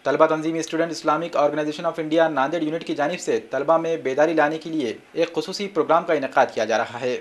طلبہ تنظیم student Islamic organisation of India Nanded unit کی جانب سے طلبہ میں بیداری لانے کے لیے ایک خصوصی پروگرام کا انعقاد کیا جا رہا ہے۔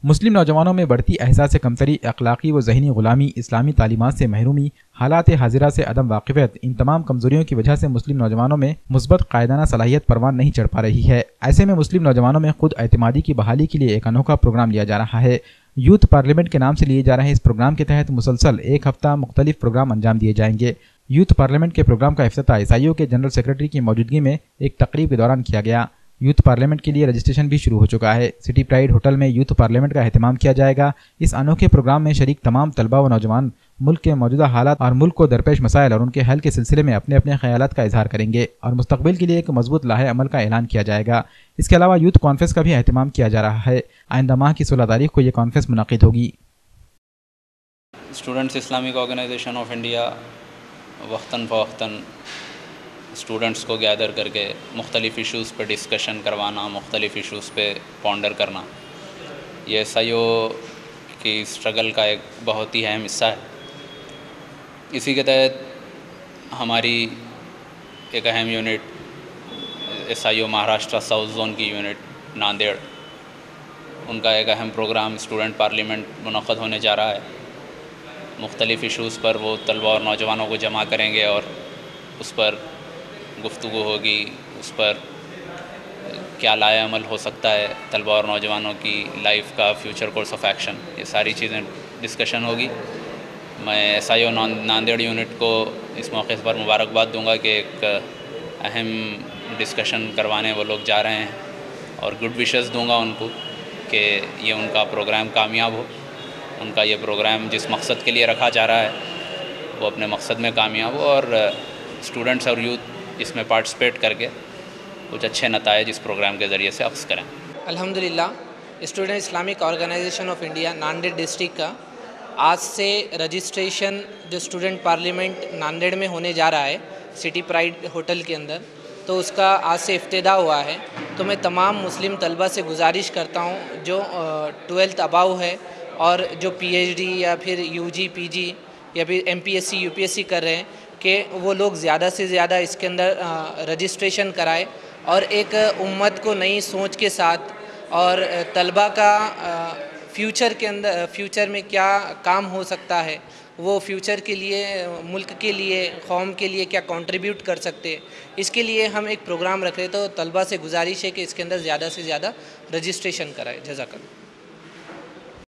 مسلم نوجوانوں میں بڑھتی احساس کمتری، اخلاقی و ذہنی غلامی، اسلامی تعلیمات سے محرومی، حالات حاضرہ سے عدم واقفیت، ان تمام کمزوریوں کی وجہ سے مسلم نوجوانوں میں مثبت قائدانہ صلاحیت پروان نہیں چڑھ پا رہی ہے۔ ایسے میں مسلم نوجوانوں میں خود اعتمادی کی بحالی کے لیے ایک انوکھا پروگرام لیا جا رہا ہے۔ یوتھ پارلیمنٹ کے نام سے لیے جا رہے اس پروگرام کے تحت مسلسل ایک ہفتہ مختلف پروگرام انجام دیے جائیں گے۔ یوتھ پارلیمنٹ کے پروگرام کا افتتاح عیسائیوں کے جنرل سیکرٹری کی موجودگی میں ایک تقریب کے دوران کیا گیا۔ یوتھ پارلیمنٹ کے لیے رجسٹریشن بھی شروع ہو چکا ہے۔ سٹی پرائیڈ ہوٹل میں یوتھ پارلیمنٹ کا اہتمام کیا جائے گا۔ اس انوکھے پروگرام میں شریک تمام طلبہ و نوجوان ملک کے موجودہ حالات اور ملک کو درپیش مسائل اور ان کے حل کے سلسلے میں اپنے اپنے خیالات کا اظہار کریں گے اور مستقبل کے لیے ایک مضبوط لاہ عمل کا اعلان کیا جائے گا۔ اس کے علاوہ یوتھ کانفرنس کا بھی اہتمام کیا جا رہا ہے۔ آئندہ ماہ کی 16 تاریخ کو یہ کانفرنس منعقد ہوگی۔ Students Islamic organisation of India وقتاً فوقتاً اسٹوڈنٹس کو گیدر کر کے مختلف ایشوز پہ ڈسکشن کروانا، مختلف ایشوز پہ پونڈر کرنا، یہ ایس آئی او کی اسٹرگل کا ایک بہت ہی اہم حصہ ہے۔ اسی کے تحت ہماری ایک اہم unit S I O Maharashtra south zone کی یونٹ ناندیڑ، ان کا ایک اہم پروگرام اسٹوڈنٹ پارلیمنٹ منعقد ہونے جا رہا ہے۔ مختلف ایشوز پر وہ طلبہ اور نوجوانوں کو جمع کریں گے اور اس پر گفتگو ہوگی، اس پر کیا لائحہ عمل ہو سکتا ہے طلبہ اور نوجوانوں کی لائف کا، فیوچر کورس آف ایکشن، یہ ساری چیزیں ڈسکشن ہوگی۔ میں S I O Nanded unit کو اس موقع پر مبارکباد دوں گا کہ ایک اہم ڈسکشن کروانے وہ لوگ جا رہے ہیں، اور گڈ وشز دوں گا ان کو کہ یہ ان کا پروگرام کامیاب ہو، ان کا یہ پروگرام جس مقصد کے لیے رکھا جا رہا ہے وہ اپنے مقصد میں کامیاب ہو، اور اسٹوڈنٹس اور یوتھ اس میں پارٹیسپیٹ کر کے کچھ اچھے نتائج اس پروگرام کے ذریعے سے اخذ کریں۔ الحمدللہ student Islamic organisation of India Nanded district کا آج سے رجسٹریشن جو اسٹوڈنٹ پارلیمنٹ ناندیڑ میں ہونے جا رہا ہے سٹی پرائیڈ ہوٹل کے اندر، تو اس کا آج سے افتتاح ہوا ہے۔ تو میں تمام مسلم طلبہ سے گزارش کرتا ہوں جو 12th اباؤ ہے اور جو پی ایچ ڈی یا پھر یو جی پی جی یا پھر M P S C U P S C کر رہے ہیں کہ وہ لوگ زیادہ سے زیادہ اس کے اندر رجسٹریشن کرائے، اور ایک امت کو نئی سوچ کے ساتھ اور طلبہ کا فیوچر کے اندر فیوچر میں کیا کام ہو سکتا ہے، وہ فیوچر کے لیے، ملک کے لیے، قوم کے لیے کیا کنٹریبیوٹ کر سکتے، اس کے لیے ہم ایک پروگرام رکھ رہے، تو طلبہ سے گزارش ہے کہ اس کے اندر زیادہ سے زیادہ رجسٹریشن کرائے۔ جزاک اللہ۔